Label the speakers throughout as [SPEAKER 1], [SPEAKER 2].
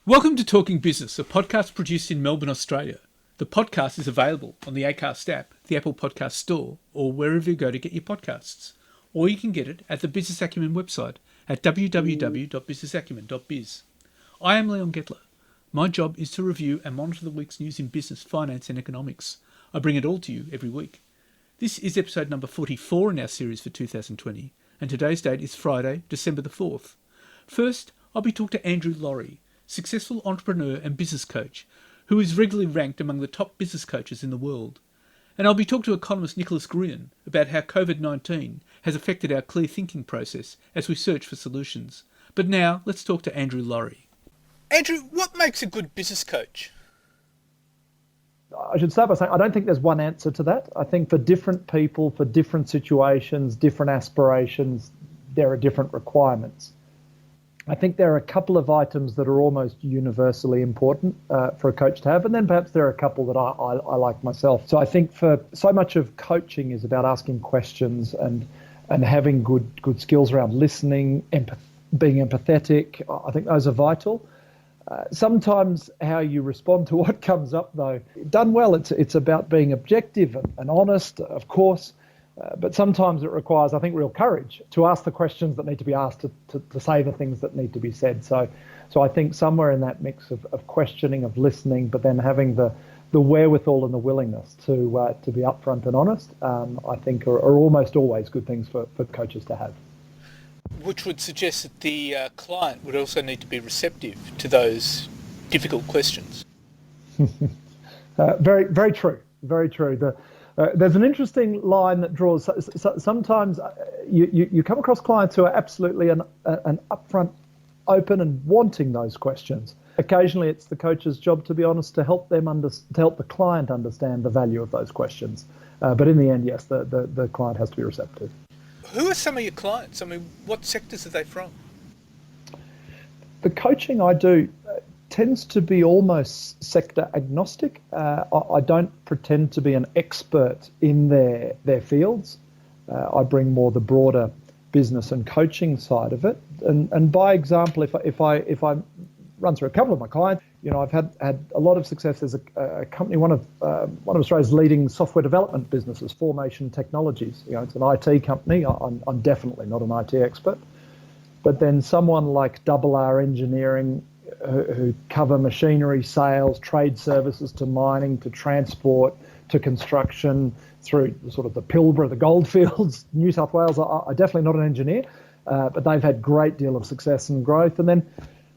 [SPEAKER 1] Welcome to Talking Business, a podcast produced in Melbourne, Australia. The podcast is available on the Acast app, the Apple Podcast Store, or wherever you go to get your podcasts. Or you can get it at the Business Acumen website at www.businessacumen.biz. I am Leon Gettler. My job is to review and monitor the week's news in business, finance and economics. I bring it all to you every week. This is episode number 44 in our series for 2020, and today's date is Friday, December the 4th. First, I'll be talking to Andrew Lawrie, successful entrepreneur and business coach, who is regularly ranked among the top business coaches in the world. And I'll be talking to economist Nicholas Gruen about how COVID-19 has affected our clear thinking process as we search for solutions. But now, let's talk to Andrew Lawrie. Andrew, what makes a good business coach?
[SPEAKER 2] I should start by saying I don't think there's one answer to that. I think for different people, for different situations, different aspirations, there are different requirements. I think there are a couple of items that are almost universally important for a coach to have, and then perhaps there are a couple that I like myself. So I think for so much of coaching is about asking questions and having good skills around listening, being empathetic. I think those are vital. Sometimes how you respond to what comes up, though, done well, it's about being objective and honest, of course. But sometimes it requires, I think, real courage to ask the questions that need to be asked, to say the things that need to be said. So I think somewhere in that mix of questioning, of listening, but then having the wherewithal and the willingness to be upfront and honest, I think are almost always good things for coaches to have.
[SPEAKER 1] Which would suggest that the client would also need to be receptive to those difficult questions.
[SPEAKER 2] Very, very true. Very true. There's an interesting line that draws. Sometimes you come across clients who are absolutely an upfront, open, and wanting those questions. Occasionally, it's the coach's job, to be honest, to help them to help the client understand the value of those questions. But in the end, yes, the client has to be receptive.
[SPEAKER 1] Who are some of your clients? I mean, what sectors are they from?
[SPEAKER 2] The coaching I do tends to be almost sector agnostic. I don't pretend to be an expert in their fields. I bring more the broader business and coaching side of it. And by example, if I run through a couple of my clients, I've had a lot of success as a company, one of Australia's leading software development businesses, Formation Technologies. It's an IT company. I'm definitely not an IT expert, but then someone like Double R Engineering, who cover machinery sales, trade services to mining, to transport, to construction, through sort of the Pilbara, the goldfields, New South Wales. I'm definitely not an engineer, but they've had great deal of success and growth. And then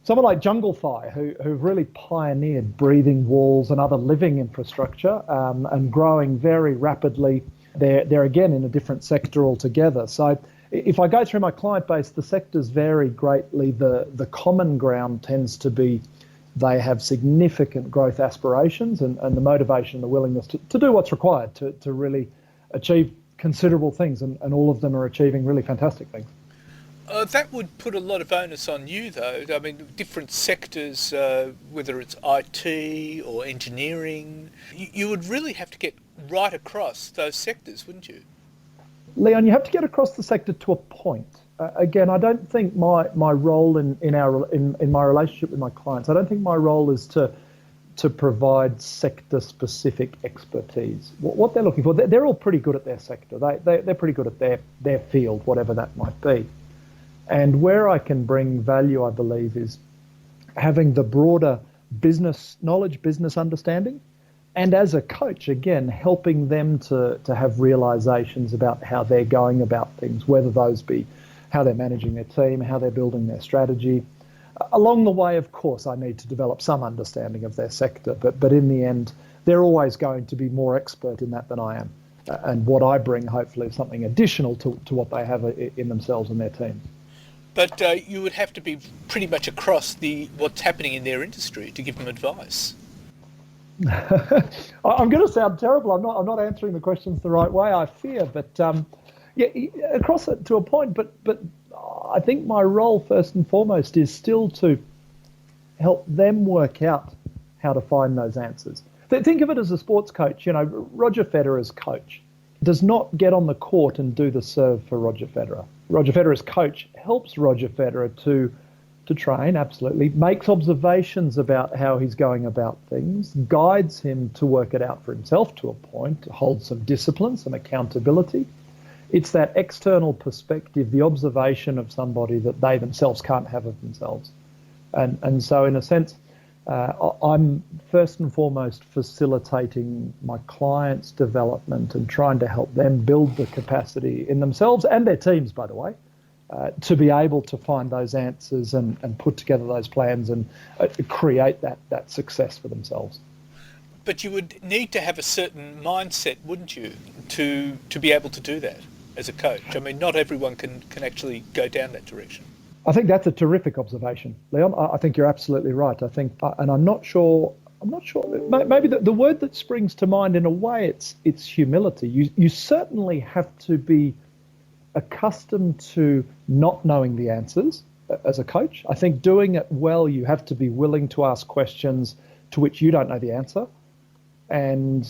[SPEAKER 2] someone like Junglefy, who've really pioneered breathing walls and other living infrastructure, and growing very rapidly. They're again in a different sector altogether. So if I go through my client base, the sectors vary greatly. The common ground tends to be they have significant growth aspirations and the motivation and the willingness to do what's required to really achieve considerable things, and all of them are achieving really fantastic things.
[SPEAKER 1] That would put a lot of onus on you, though. I mean, different sectors, whether it's IT or engineering, you would really have to get right across those sectors, wouldn't you?
[SPEAKER 2] Leon, you have to get across the sector to a point. Again, I don't think my role in my relationship with my clients, I don't think my role is to provide sector-specific expertise. What they're looking for, they're all pretty good at their sector. They're pretty good at their field, whatever that might be. And where I can bring value, I believe, is having the broader business knowledge, business understanding, and as a coach, again, helping them to have realizations about how they're going about things, whether those be how they're managing their team, how they're building their strategy. Along the way, of course, I need to develop some understanding of their sector, but in the end, they're always going to be more expert in that than I am. And what I bring, hopefully, is something additional to what they have in themselves and their teams.
[SPEAKER 1] But you would have to be pretty much across what's happening in their industry to give them advice.
[SPEAKER 2] I'm going to sound terrible. I'm not answering the questions the right way, I fear. But yeah, across it to a point. But I think my role first and foremost is still to help them work out how to find those answers. Think of it as a sports coach. Roger Federer's coach does not get on the court and do the serve for Roger Federer. Roger Federer's coach helps Roger Federer to to train, absolutely, makes observations about how he's going about things, guides him to work it out for himself to a point, holds some discipline, some accountability. It's that external perspective, the observation of somebody that they themselves can't have of themselves. And so in a sense, I'm first and foremost facilitating my clients' development and trying to help them build the capacity in themselves and their teams, by the way, to be able to find those answers and put together those plans and create that success for themselves.
[SPEAKER 1] But you would need to have a certain mindset, wouldn't you, to be able to do that as a coach? I mean, not everyone can actually go down that direction.
[SPEAKER 2] I think that's a terrific observation, Leon. I think you're absolutely right. I think, and I'm not sure. Maybe the word that springs to mind in a way, it's humility. You certainly have to be accustomed to not knowing the answers as a coach. I think doing it well, you have to be willing to ask questions to which you don't know the answer, and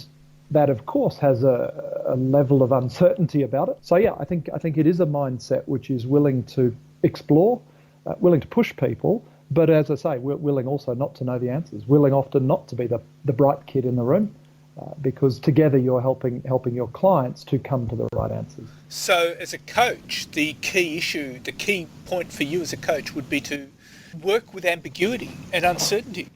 [SPEAKER 2] that, of course, has a level of uncertainty about it. So yeah, I think it is a mindset which is willing to explore, willing to push people, but as I say, we're willing also not to know the answers, willing often not to be the bright kid in the room, because together you're helping your clients to come to the right answers.
[SPEAKER 1] So as a coach, the key point for you as a coach would be to work with ambiguity and uncertainty.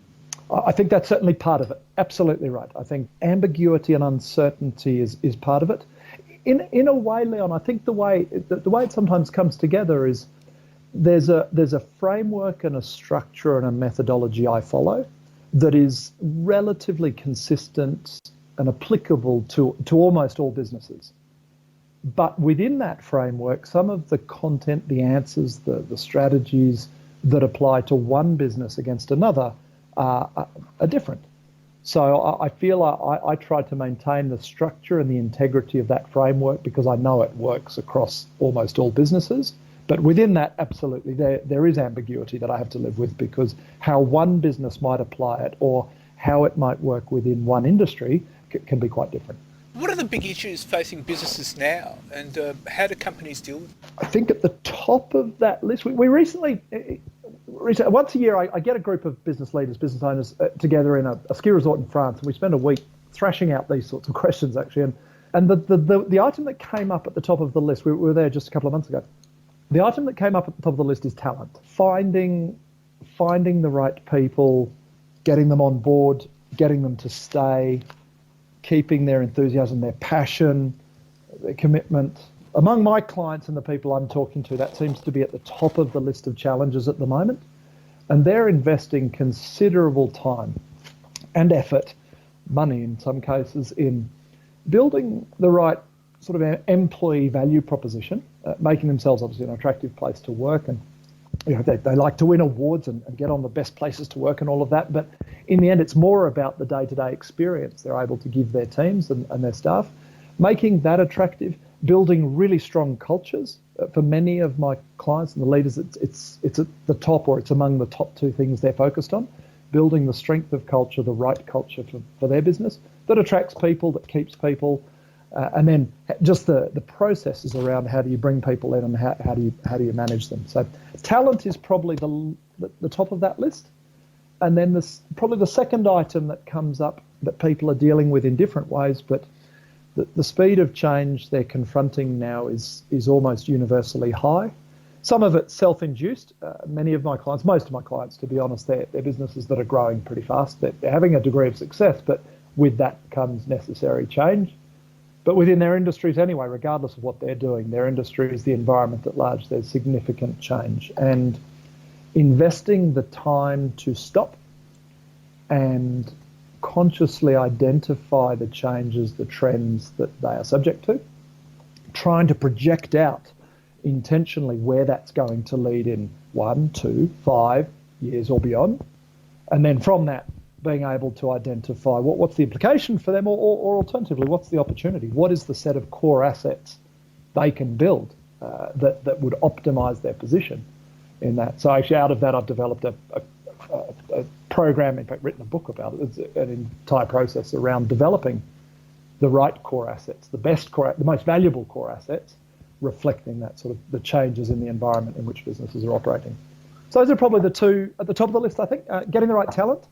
[SPEAKER 2] I think that's certainly part of it. Absolutely right. I think ambiguity and uncertainty is part of it. In a way, Leon, I think the way it sometimes comes together is there's a framework and a structure and a methodology I follow that is relatively consistent and applicable to almost all businesses. But within that framework, some of the content, the answers, the strategies that apply to one business against another are different. So I feel I try to maintain the structure and the integrity of that framework because I know it works across almost all businesses. But within that, absolutely, there is ambiguity that I have to live with because how one business might apply it or how it might work within one industry can be quite different.
[SPEAKER 1] What are the big issues facing businesses now, and how do companies deal with them?
[SPEAKER 2] I think at the top of that list, we recently, once a year, I get a group of business leaders, business owners together in a ski resort in France, and we spend a week thrashing out these sorts of questions, actually. And the item that came up at the top of the list, we were there just a couple of months ago, the item that came up at the top of the list is talent. Finding the right people, getting them on board, getting them to stay, keeping their enthusiasm, their passion, their commitment. Among my clients and the people I'm talking to, that seems to be at the top of the list of challenges at the moment. And they're investing considerable time and effort, money in some cases, in building the right sort of employee value proposition, making themselves obviously an attractive place to work. And they like to win awards and get on the best places to work and all of that. But in the end, it's more about the day-to-day experience they're able to give their teams and their staff, making that attractive, building really strong cultures. For many of my clients and the leaders, it's at the top, or it's among the top two things they're focused on, building the strength of culture, the right culture for their business that attracts people, that keeps people, and then just the processes around how do you bring people in and how do you manage them. So talent is probably the top of that list. And then probably the second item that comes up that people are dealing with in different ways, but the speed of change they're confronting now is almost universally high. Some of it's self-induced. Many of my clients, most of my clients, to be honest, they're businesses that are growing pretty fast. They're having a degree of success, but with that comes necessary change. But within their industries anyway, regardless of what they're doing, their industry is the environment at large, there's significant change. And investing the time to stop and consciously identify the changes, the trends that they are subject to, trying to project out intentionally where that's going to lead in 1, 2, 5 years or beyond. And then from that, being able to identify what's the implication for them, or alternatively, what's the opportunity? What is the set of core assets they can build that would optimize their position in that? So actually out of that, I've developed a program, in fact, written a book about it. It's an entire process around developing the right core assets, the most valuable core assets, reflecting that sort of the changes in the environment in which businesses are operating. So those are probably the two at the top of the list, I think. Getting the right talent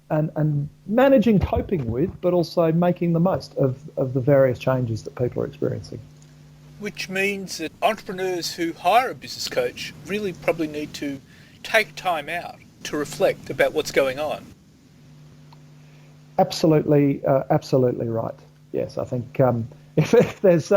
[SPEAKER 2] and managing, coping with, but also making the most of the various changes that people are experiencing.
[SPEAKER 1] Which means that entrepreneurs who hire a business coach really probably need to take time out to reflect about what's going on.
[SPEAKER 2] Absolutely right. Yes, I think if there's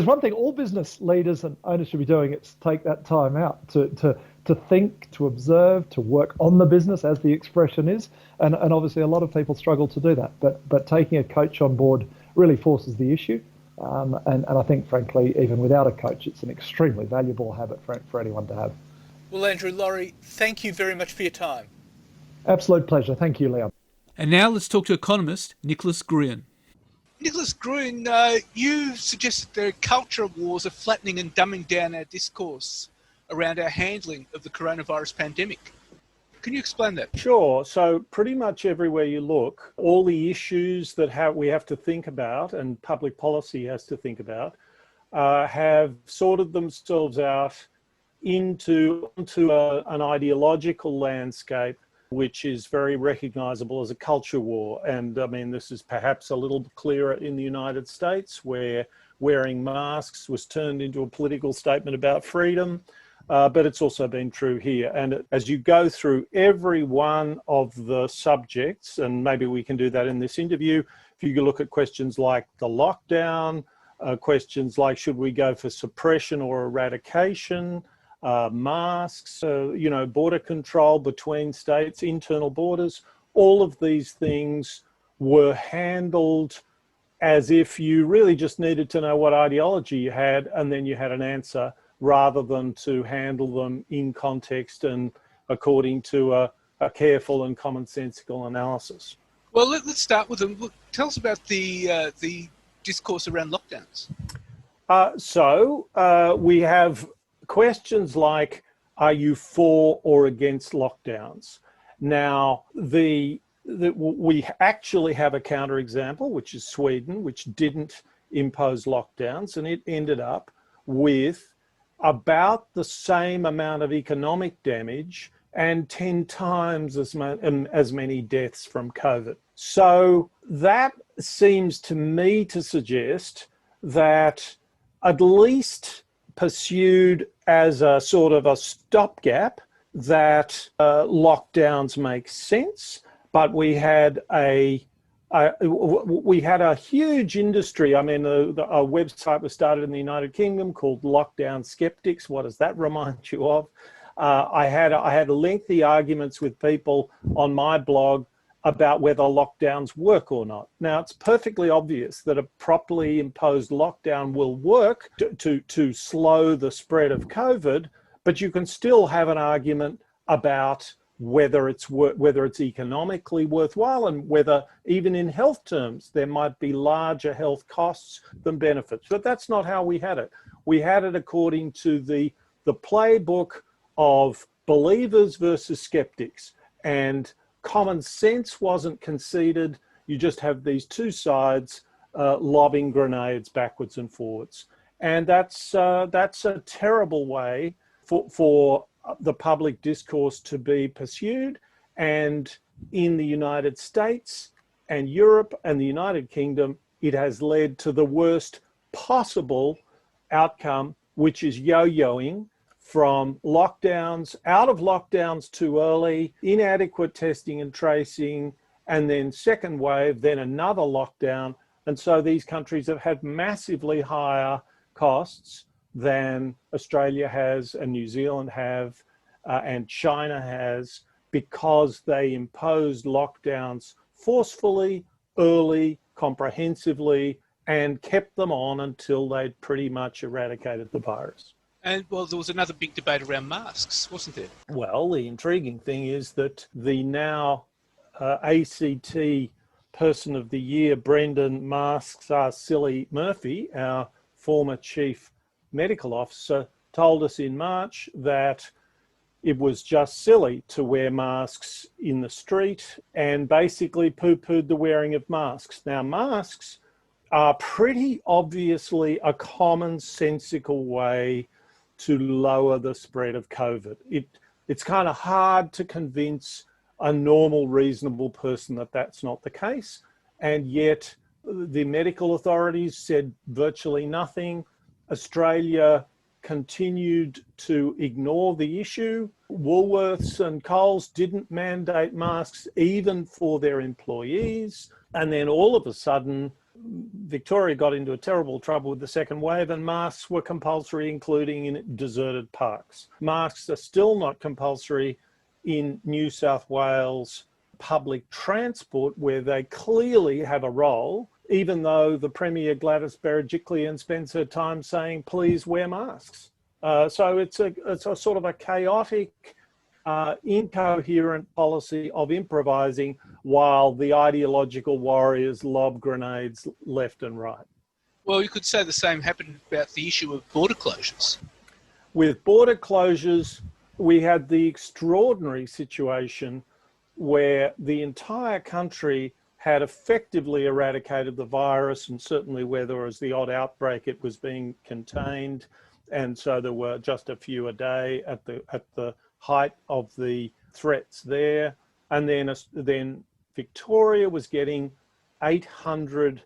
[SPEAKER 2] one thing all business leaders and owners should be doing, it's take that time out to think, to observe, to work on the business, as the expression is, and obviously a lot of people struggle to do that. But taking a coach on board really forces the issue, and I think, frankly, even without a coach, it's an extremely valuable habit for anyone to have.
[SPEAKER 1] Well, Andrew Laurie, thank you very much for your time.
[SPEAKER 2] Absolute pleasure. Thank you, Leon.
[SPEAKER 1] And now let's talk to economist Nicholas Gruen.
[SPEAKER 3] Nicholas Gruen, you suggested the culture wars are flattening and dumbing down our discourse around our handling of the coronavirus pandemic. Can you explain that?
[SPEAKER 4] Sure. So pretty much everywhere you look, all the issues that we have to think about and public policy has to think about have sorted themselves out onto an ideological landscape which is very recognizable as a culture war. And I mean, this is perhaps a little clearer in the United States, where wearing masks was turned into a political statement about freedom. But it's also been true here. And as you go through every one of the subjects, and maybe we can do that in this interview, if you look at questions like the lockdown, questions like should we go for suppression or eradication, masks, border control between states, internal borders, all of these things were handled as if you really just needed to know what ideology you had, and then you had an answer, rather than to handle them in context and according to a careful and commonsensical analysis.
[SPEAKER 3] Well, let's start with them. Tell us about the discourse around lockdowns.
[SPEAKER 4] So we have questions like, are you for or against lockdowns? Now, we actually have a counterexample, which is Sweden, which didn't impose lockdowns, and it ended up with about the same amount of economic damage and 10 times as many deaths from COVID. So that seems to me to suggest that, at least pursued as a sort of a stopgap, that lockdowns make sense. But we had a huge industry. I mean, a website was started in the United Kingdom called Lockdown Skeptics. What does that remind you of? I had lengthy arguments with people on my blog about whether lockdowns work or not. Now, it's perfectly obvious that a properly imposed lockdown will work to slow the spread of COVID, but you can still have an argument about whether it's economically worthwhile, and whether even in health terms there might be larger health costs than benefits. But that's not how we had it. We had it according to the playbook of believers versus skeptics, and common sense wasn't conceded. You just have these two sides lobbing grenades backwards and forwards, and that's a terrible way for the public discourse to be pursued. And in the United States and Europe and the United Kingdom, it has led to the worst possible outcome, which is yo-yoing from lockdowns, out of lockdowns too early, inadequate testing and tracing, and then second wave, then another lockdown. And so these countries have had massively higher costs than Australia has and New Zealand have and China has, because they imposed lockdowns forcefully, early, comprehensively, and kept them on until they'd pretty much eradicated the virus.
[SPEAKER 3] And, well, there was another big debate around masks, wasn't there?
[SPEAKER 4] Well, the intriguing thing is that the now ACT Person of the Year, Brendan Masks Are Silly Murphy, our former chief medical officer, told us in March that it was just silly to wear masks in the street, and basically poo-pooed the wearing of masks. Now, masks are pretty obviously a commonsensical way to lower the spread of COVID. It's kind of hard to convince a normal, reasonable person that that's not the case. And yet the medical authorities said virtually nothing. Australia continued to ignore the issue. Woolworths and Coles didn't mandate masks even for their employees. And then all of a sudden, Victoria got into a terrible trouble with the second wave, and masks were compulsory, including in deserted parks. Masks are still not compulsory in New South Wales public transport, where they clearly have a role, even though the Premier Gladys Berejiklian spends her time saying, please wear masks. So it's a sort of a chaotic, incoherent policy of improvising while the ideological warriors lob grenades left and right.
[SPEAKER 3] Well, you could say the same happened about the issue of border closures.
[SPEAKER 4] With border closures, we had the extraordinary situation where the entire country had effectively eradicated the virus, and certainly where there was the odd outbreak, it was being contained. And so there were just a few a day at the height of the threats there. And then Victoria was getting 800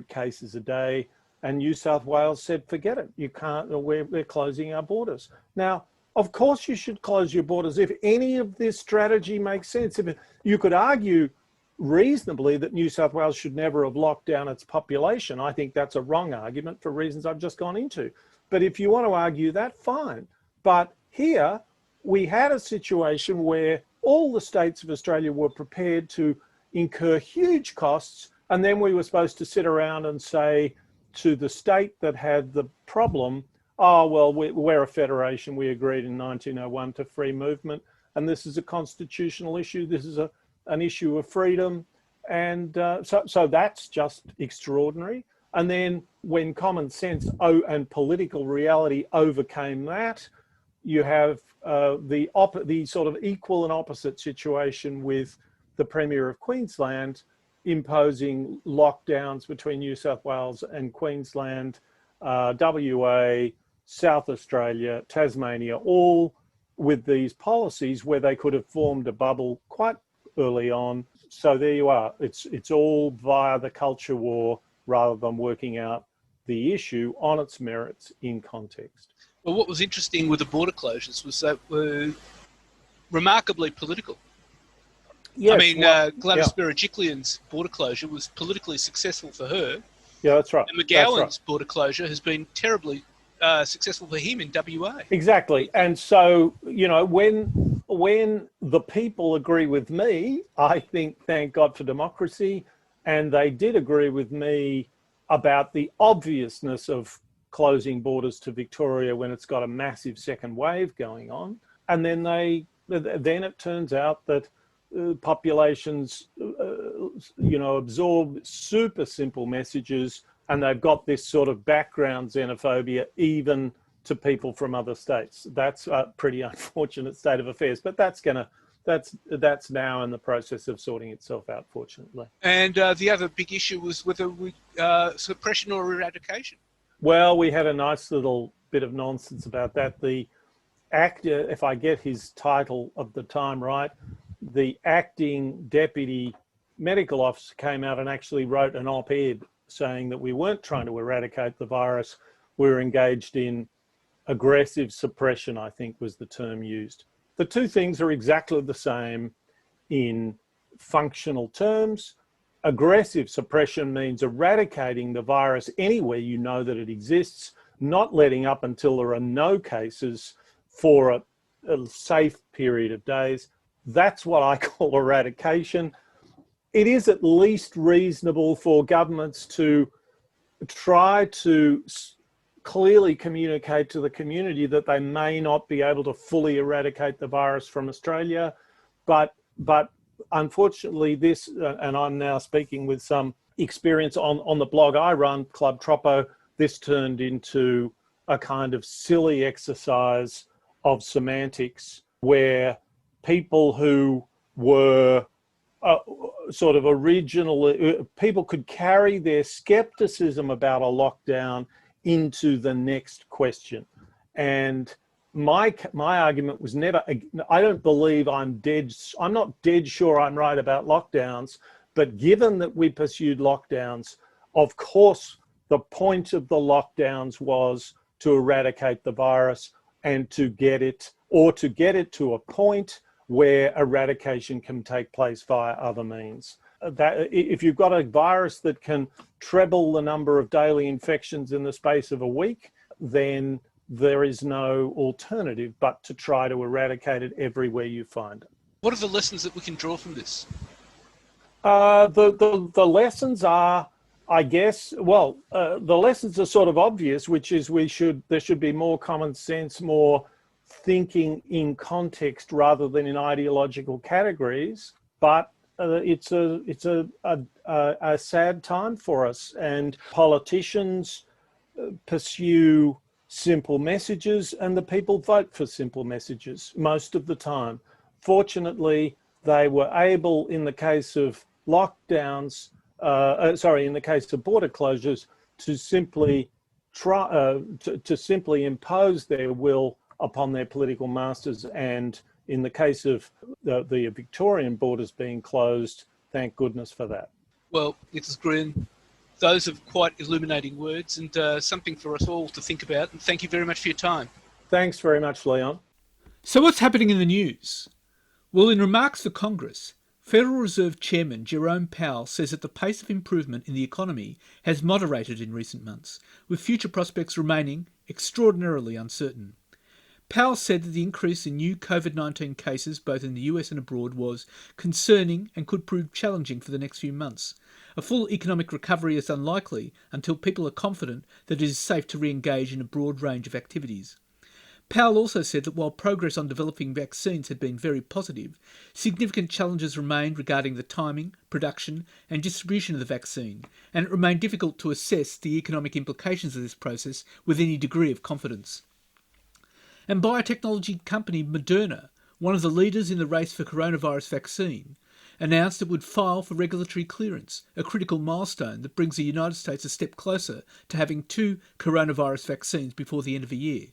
[SPEAKER 4] cases a day, and New South Wales said, forget it, you can't, we're closing our borders. Now, of course you should close your borders if any of this strategy makes sense. If you could argue reasonably that New South Wales should never have locked down its population. I think that's a wrong argument for reasons I've just gone into. But if you want to argue that, fine. But here we had a situation where all the states of Australia were prepared to incur huge costs, and then we were supposed to sit around and say to the state that had the problem, oh, well, we're a federation. We agreed in 1901 to free movement, and this is a constitutional issue. This is an issue of freedom. And so that's just extraordinary. And then when common sense and political reality overcame that, you have the sort of equal and opposite situation with the Premier of Queensland imposing lockdowns between New South Wales and Queensland, WA, South Australia, Tasmania, all with these policies where they could have formed a bubble quite early on. So there you are. It's all via the culture war rather than working out the issue on its merits in context.
[SPEAKER 3] Well, what was interesting with the border closures was that were remarkably political.
[SPEAKER 4] Yes,
[SPEAKER 3] I mean, Gladys Berejiklian's border closure was politically successful for her.
[SPEAKER 4] Yeah, that's right.
[SPEAKER 3] And McGowan's border closure has been terribly successful for him in WA.
[SPEAKER 4] Exactly. And so, you know, when the people agree with me, I think, thank God for democracy, and they did agree with me about the obviousness of closing borders to Victoria when it's got a massive second wave going on. And then then it turns out that populations, absorb super simple messages, and they've got this sort of background xenophobia even to people from other states. That's a pretty unfortunate state of affairs, but that's now in the process of sorting itself out, fortunately.
[SPEAKER 3] And the other big issue was whether suppression or eradication.
[SPEAKER 4] Well, we had a nice little bit of nonsense about that. The actor, if I get his title of the time right, the acting deputy medical officer came out and actually wrote an op-ed saying that we weren't trying to eradicate the virus. We were engaged in aggressive suppression, I think was the term used. The two things are exactly the same in functional terms. Aggressive suppression means eradicating the virus anywhere you know that it exists, not letting up until there are no cases for a safe period of days. That's what I call eradication. It is at least reasonable for governments to try to clearly communicate to the community that they may not be able to fully eradicate the virus from Australia. But unfortunately this, and I'm now speaking with some experience on the blog I run, Club Troppo, this turned into a kind of silly exercise of semantics where people who were sort of originally, people could carry their skepticism about a lockdown into the next question. And my argument was never, I don't believe I'm not dead sure I'm right about lockdowns, but given that we pursued lockdowns, of course, the point of the lockdowns was to eradicate the virus and to get it to a point where eradication can take place via other means. That if you've got a virus that can treble the number of daily infections in the space of a week, then there is no alternative but to try to eradicate it everywhere you find it.
[SPEAKER 3] What are the lessons that we can draw from this?
[SPEAKER 4] The lessons are, I guess, the lessons are sort of obvious, which is there should be more common sense, more thinking in context rather than in ideological categories. But it's a sad time for us, and politicians pursue simple messages, and the people vote for simple messages most of the time. Fortunately, they were able, in the case of lockdowns, in the case of border closures, to simply simply impose their will upon their political masters. And in the case of the Victorian borders being closed, thank goodness for that.
[SPEAKER 3] Well, Nicholas Gruen, those are quite illuminating words, and something for us all to think about. And thank you very much for your time.
[SPEAKER 4] Thanks very much, Leon.
[SPEAKER 1] So what's happening in the news? Well, in remarks to Congress, Federal Reserve Chairman Jerome Powell says that the pace of improvement in the economy has moderated in recent months, with future prospects remaining extraordinarily uncertain. Powell said that the increase in new COVID-19 cases both in the US and abroad was concerning and could prove challenging for the next few months. A full economic recovery is unlikely until people are confident that it is safe to re-engage in a broad range of activities. Powell also said that while progress on developing vaccines had been very positive, significant challenges remained regarding the timing, production and distribution of the vaccine, and it remained difficult to assess the economic implications of this process with any degree of confidence. And biotechnology company Moderna, one of the leaders in the race for coronavirus vaccine, announced it would file for regulatory clearance, a critical milestone that brings the United States a step closer to having 2 coronavirus vaccines before the end of the year.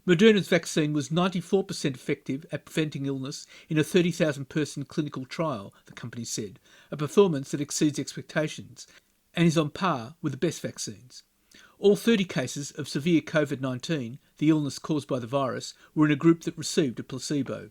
[SPEAKER 1] Moderna's vaccine was 94% effective at preventing illness in a 30,000-person clinical trial, the company said, a performance that exceeds expectations and is on par with the best vaccines. All 30 cases of severe COVID-19, the illness caused by the virus, were in a group that received a placebo.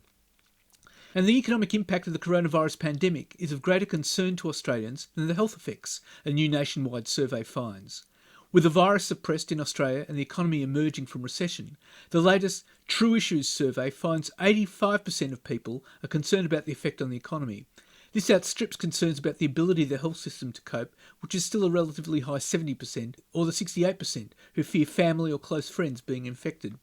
[SPEAKER 1] And the economic impact of the coronavirus pandemic is of greater concern to Australians than the health effects, a new nationwide survey finds. With the virus suppressed in Australia and the economy emerging from recession, the latest True Issues survey finds 85% of people are concerned about the effect on the economy. This outstrips concerns about the ability of the health system to cope, which is still a relatively high 70%, or the 68% who fear family or close friends being infected.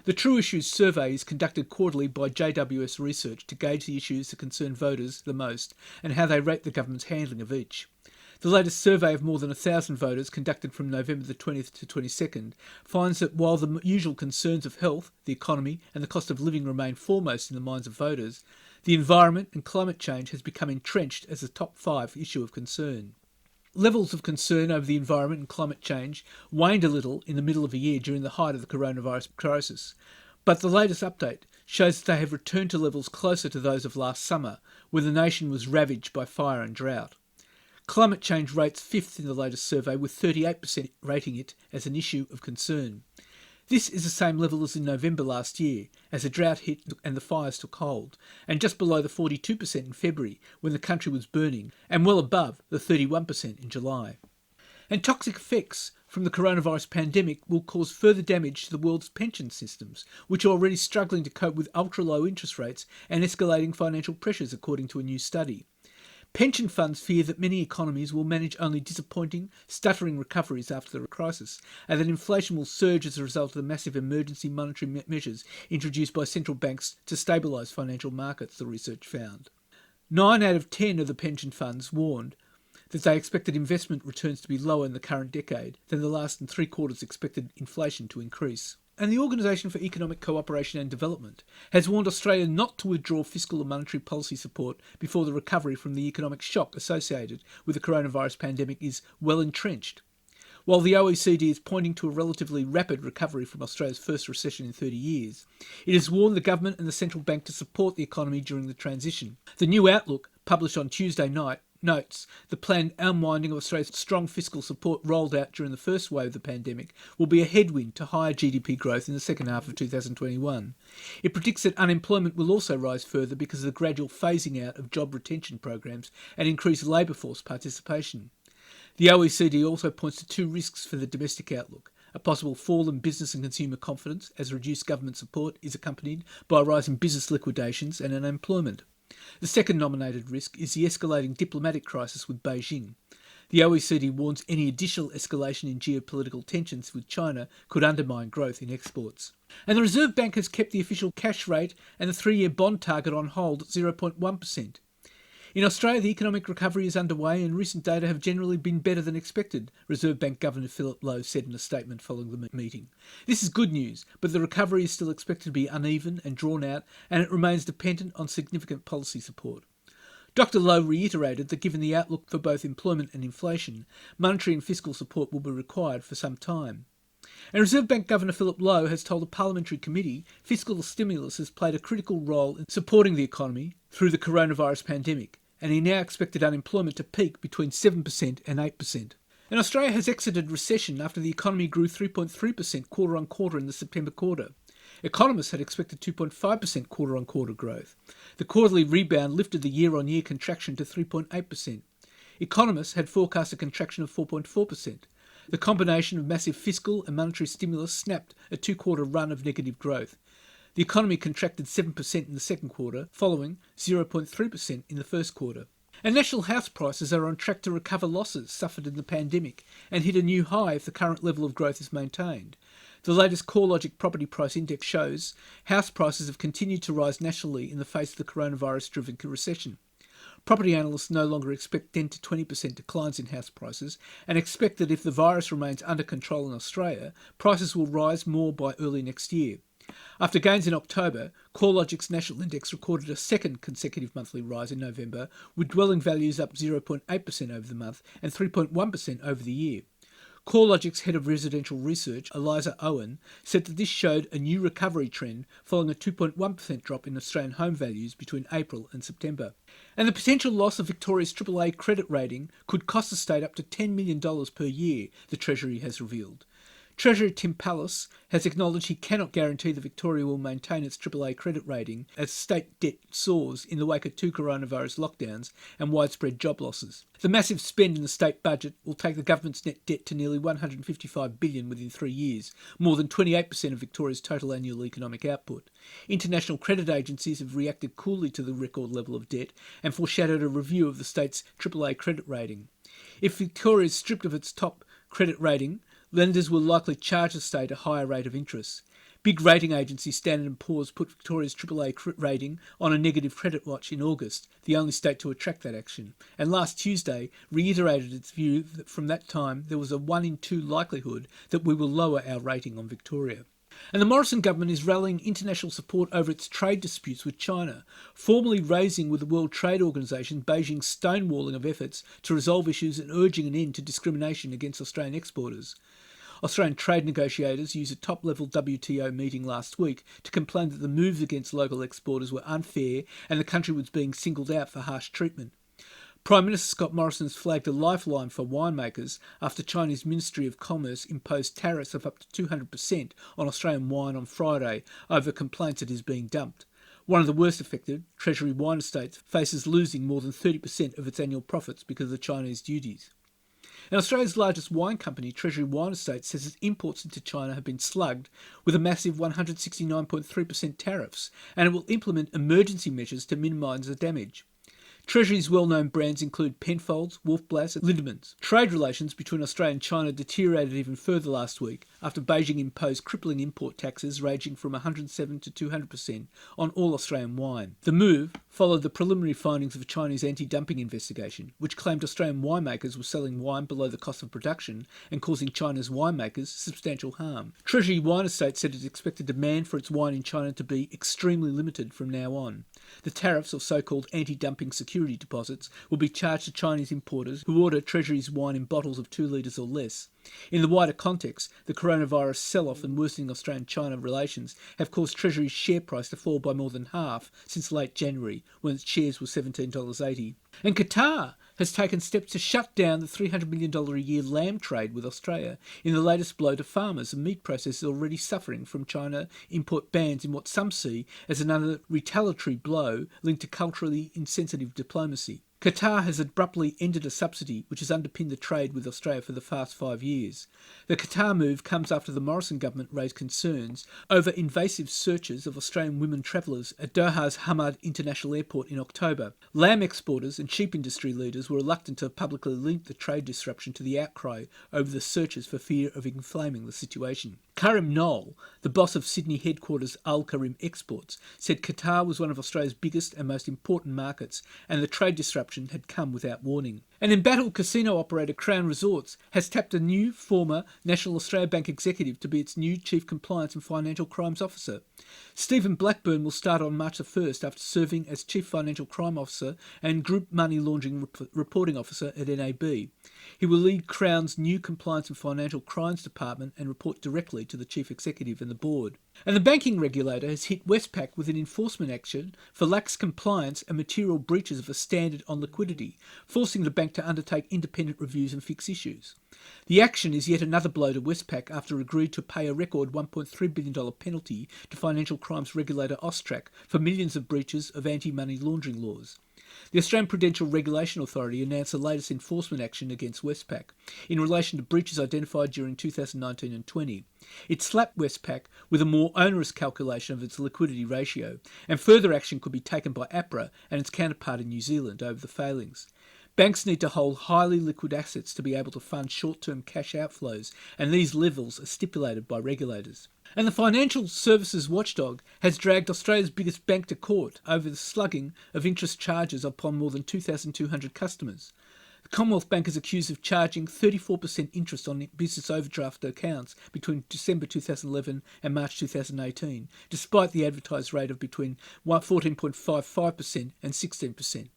[SPEAKER 1] The True Issues survey is conducted quarterly by JWS Research to gauge the issues that concern voters the most and how they rate the government's handling of each. The latest survey of more than 1,000 voters, conducted from November the 20th to 22nd, finds that while the usual concerns of health, the economy and the cost of living remain foremost in the minds of voters, the environment and climate change has become entrenched as a top 5 issue of concern. Levels of concern over the environment and climate change waned a little in the middle of the year during the height of the coronavirus crisis, but the latest update shows that they have returned to levels closer to those of last summer, when the nation was ravaged by fire and drought. Climate change rates 5th in the latest survey, with 38% rating it as an issue of concern. This is the same level as in November last year, as the drought hit and the fires took hold, and just below the 42% in February, when the country was burning, and well above the 31% in July. And toxic effects from the coronavirus pandemic will cause further damage to the world's pension systems, which are already struggling to cope with ultra-low interest rates and escalating financial pressures, according to a new study. Pension funds fear that many economies will manage only disappointing, stuttering recoveries after the crisis, and that inflation will surge as a result of the massive emergency monetary measures introduced by central banks to stabilise financial markets, the research found. 9 out of 10 of the pension funds warned that they expected investment returns to be lower in the current decade than the last, and 3/4 expected inflation to increase. And the Organisation for Economic Cooperation and Development has warned Australia not to withdraw fiscal and monetary policy support before the recovery from the economic shock associated with the coronavirus pandemic is well entrenched. While the OECD is pointing to a relatively rapid recovery from Australia's first recession in 30 years, it has warned the government and the central bank to support the economy during the transition. The new outlook, published on Tuesday night, notes the planned unwinding of Australia's strong fiscal support rolled out during the first wave of the pandemic will be a headwind to higher GDP growth in the second half of 2021. It predicts that unemployment will also rise further because of the gradual phasing out of job retention programs and increased labour force participation. The OECD also points to two risks for the domestic outlook: a possible fall in business and consumer confidence as reduced government support is accompanied by a rise in business liquidations and unemployment. The second nominated risk is the escalating diplomatic crisis with Beijing. The OECD warns any additional escalation in geopolitical tensions with China could undermine growth in exports. And the Reserve Bank has kept the official cash rate and the 3-year bond target on hold at 0.1%. In Australia, the economic recovery is underway and recent data have generally been better than expected, Reserve Bank Governor Philip Lowe said in a statement following the meeting. This is good news, but the recovery is still expected to be uneven and drawn out, and it remains dependent on significant policy support. Dr Lowe reiterated that given the outlook for both employment and inflation, monetary and fiscal support will be required for some time. And Reserve Bank Governor Philip Lowe has told a parliamentary committee fiscal stimulus has played a critical role in supporting the economy through the coronavirus pandemic, and he now expected unemployment to peak between 7% and 8%. And Australia has exited recession after the economy grew 3.3% quarter-on-quarter in the September quarter. Economists had expected 2.5% quarter-on-quarter growth. The quarterly rebound lifted the year-on-year contraction to 3.8%. Economists had forecast a contraction of 4.4%. The combination of massive fiscal and monetary stimulus snapped a two-quarter run of negative growth. The economy contracted 7% in the second quarter, following 0.3% in the first quarter. And national house prices are on track to recover losses suffered in the pandemic and hit a new high if the current level of growth is maintained. The latest CoreLogic Property Price Index shows house prices have continued to rise nationally in the face of the coronavirus-driven recession. Property analysts no longer expect 10 to 20% declines in house prices and expect that if the virus remains under control in Australia, prices will rise more by early next year. After gains in October, CoreLogic's national index recorded a second consecutive monthly rise in November, with dwelling values up 0.8% over the month and 3.1% over the year. CoreLogic's head of residential research, Eliza Owen, said that this showed a new recovery trend following a 2.1% drop in Australian home values between April and September. And the potential loss of Victoria's AAA credit rating could cost the state up to $10 million per year, the Treasury has revealed. Treasurer Tim Pallas has acknowledged he cannot guarantee that Victoria will maintain its AAA credit rating as state debt soars in the wake of 2 coronavirus lockdowns and widespread job losses. The massive spend in the state budget will take the government's net debt to nearly $155 billion within 3 years, more than 28% of Victoria's total annual economic output. International credit agencies have reacted coolly to the record level of debt and foreshadowed a review of the state's AAA credit rating. If Victoria is stripped of its top credit rating, lenders will likely charge the state a higher rate of interest. Big rating agency Standard & Poor's put Victoria's AAA rating on a negative credit watch in August, the only state to attract that action, and last Tuesday reiterated its view that from that time there was a 1 in 2 likelihood that we will lower our rating on Victoria. And the Morrison government is rallying international support over its trade disputes with China, formally raising with the World Trade Organization Beijing's stonewalling of efforts to resolve issues and urging an end to discrimination against Australian exporters. Australian trade negotiators used a top-level WTO meeting last week to complain that the moves against local exporters were unfair and the country was being singled out for harsh treatment. Prime Minister Scott Morrison has flagged a lifeline for winemakers after Chinese Ministry of Commerce imposed tariffs of up to 200% on Australian wine on Friday over complaints it is being dumped. One of the worst affected, Treasury Wine Estates, faces losing more than 30% of its annual profits because of the Chinese duties. And Australia's largest wine company, Treasury Wine Estates, says its imports into China have been slugged with a massive 169.3% tariffs, and it will implement emergency measures to minimise the damage. Treasury's well-known brands include Penfolds, Wolf Blass and Lindemans. Trade relations between Australia and China deteriorated even further last week after Beijing imposed crippling import taxes ranging from 107 to 200% on all Australian wine. The move followed the preliminary findings of a Chinese anti-dumping investigation, which claimed Australian winemakers were selling wine below the cost of production and causing China's winemakers substantial harm. Treasury Wine Estates said it expected demand for its wine in China to be extremely limited from now on. The tariffs, or so-called anti-dumping security deposits, will be charged to Chinese importers who order Treasury's wine in bottles of 2 litres or less. In the wider context, the coronavirus sell-off and worsening Australian-China relations have caused Treasury's share price to fall by more than half since late January, when its shares were $17.80. And Qatar has taken steps to shut down the $300 million a year lamb trade with Australia in the latest blow to farmers and meat processors already suffering from China import bans in what some see as another retaliatory blow linked to culturally insensitive diplomacy. Qatar has abruptly ended a subsidy which has underpinned the trade with Australia for the past 5 years. The Qatar move comes after the Morrison government raised concerns over invasive searches of Australian women travellers at Doha's Hamad International Airport in October. Lamb exporters and sheep industry leaders were reluctant to publicly link the trade disruption to the outcry over the searches for fear of inflaming the situation. Karim Noel, the boss of Sydney headquarters Al Karim Exports, said Qatar was one of Australia's biggest and most important markets, and the trade disruption had come without warning. An embattled casino operator Crown Resorts has tapped a new former National Australia Bank executive to be its new Chief Compliance and Financial Crimes Officer. Stephen Blackburn will start on March the 1st after serving as Chief Financial Crime Officer and Group Money Laundering Reporting Officer at NAB. He will lead Crown's new Compliance and Financial Crimes Department and report directly to the Chief Executive and the Board. And the banking regulator has hit Westpac with an enforcement action for lax compliance and material breaches of a standard on liquidity, forcing the bank to undertake independent reviews and fix issues. The action is yet another blow to Westpac after it agreed to pay a record $1.3 billion penalty to financial crimes regulator Austrac for millions of breaches of anti-money laundering laws. The Australian Prudential Regulation Authority announced the latest enforcement action against Westpac in relation to breaches identified during 2019 and 20. It slapped Westpac with a more onerous calculation of its liquidity ratio, and further action could be taken by APRA and its counterpart in New Zealand over the failings. Banks need to hold highly liquid assets to be able to fund short-term cash outflows, and these levels are stipulated by regulators. And the Financial Services Watchdog has dragged Australia's biggest bank to court over the slugging of interest charges upon more than 2,200 customers. The Commonwealth Bank is accused of charging 34% interest on business overdraft accounts between December 2011 and March 2018, despite the advertised rate of between 14.55% and 16%.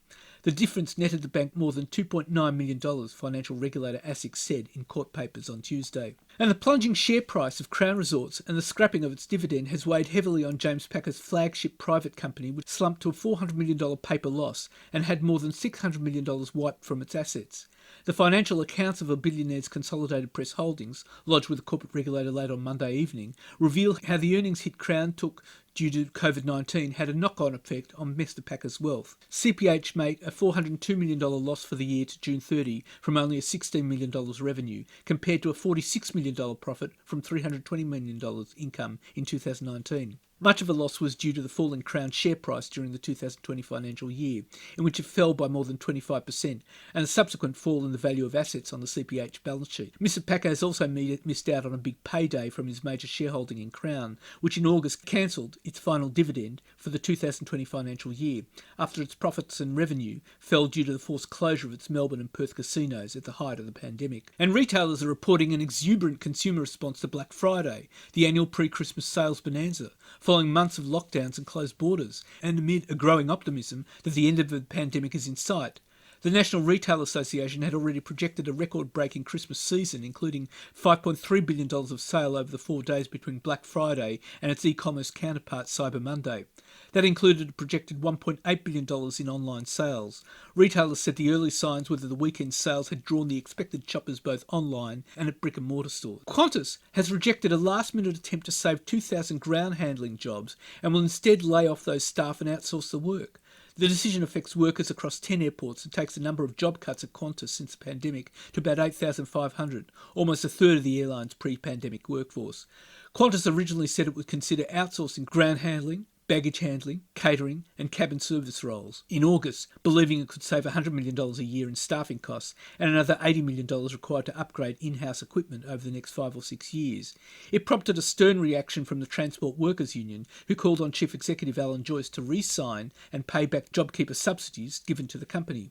[SPEAKER 1] The difference netted the bank more than $2.9 million, financial regulator ASIC said in court papers on Tuesday. And the plunging share price of Crown Resorts and the scrapping of its dividend has weighed heavily on James Packer's flagship private company, which slumped to a $400 million paper loss and had more than $600 million wiped from its assets. The financial accounts of a billionaire's Consolidated Press Holdings, lodged with the corporate regulator late on Monday evening, reveal how the earnings hit Crown took due to COVID-19 had a knock-on effect on Mr Packer's wealth. CPH made a $402 million loss for the year to June 30 from only a $16 million revenue, compared to a $46 million profit from $320 million income in 2019. Much of the loss was due to the fall in Crown share price during the 2020 financial year, in which it fell by more than 25%, and the subsequent fall in the value of assets on the CPH balance sheet. Mr Packer has also missed out on a big payday from his major shareholding in Crown, which in August cancelled its final dividend for the 2020 financial year, after its profits and revenue fell due to the forced closure of its Melbourne and Perth casinos at the height of the pandemic. And retailers are reporting an exuberant consumer response to Black Friday, the annual pre-Christmas sales bonanza, following months of lockdowns and closed borders, and amid a growing optimism that the end of the pandemic is in sight. The National Retail Association had already projected a record-breaking Christmas season, including $5.3 billion of sale over the 4 days between Black Friday and its e-commerce counterpart Cyber Monday. That included a projected $1.8 billion in online sales. Retailers said the early signs were that the weekend sales had drawn the expected shoppers both online and at brick-and-mortar stores. Qantas has rejected a last-minute attempt to save 2,000 ground handling jobs and will instead lay off those staff and outsource the work. The decision affects workers across 10 airports and takes the number of job cuts at Qantas since the pandemic to about 8,500, almost a third of the airline's pre-pandemic workforce. Qantas originally said it would consider outsourcing ground handling, baggage handling, catering and cabin service roles in August, believing it could save $100 million a year in staffing costs and another $80 million required to upgrade in-house equipment over the next 5 or 6 years. It prompted a stern reaction from the Transport Workers Union, who called on Chief Executive Alan Joyce to re-sign and pay back JobKeeper subsidies given to the company.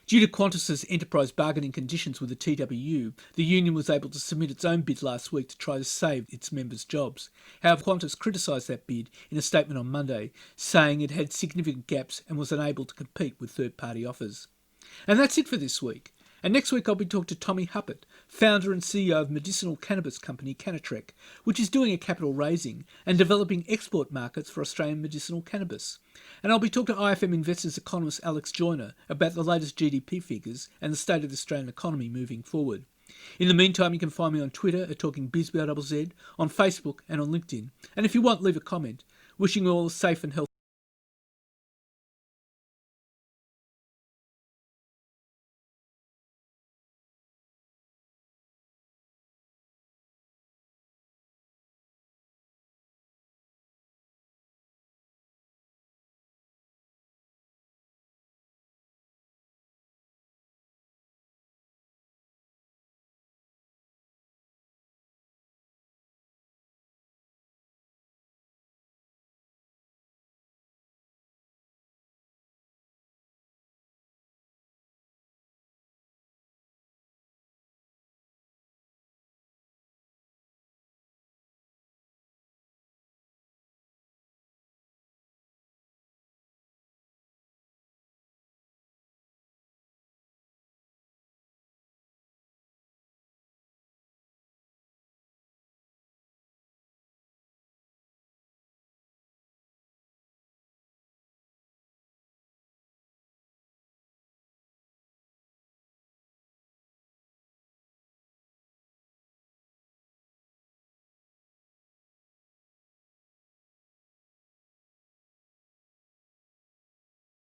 [SPEAKER 1] Due to Qantas's enterprise bargaining conditions with the TWU, the union was able to submit its own bid last week to try to save its members' jobs. However, Qantas criticised that bid in a statement on Monday, saying it had significant gaps and was unable to compete with third-party offers. And that's it for this week. And next week I'll be talking to Tommy Huppert, founder and CEO of medicinal cannabis company Cannatrek, which is doing a capital raising and developing export markets for Australian medicinal cannabis. And I'll be talking to IFM Investors economist Alex Joyner about the latest GDP figures and the state of the Australian economy moving forward. In the meantime, you can find me on Twitter at TalkingBizBLZ, on Facebook and on LinkedIn. And if you want, leave a comment. Wishing you all a safe and healthy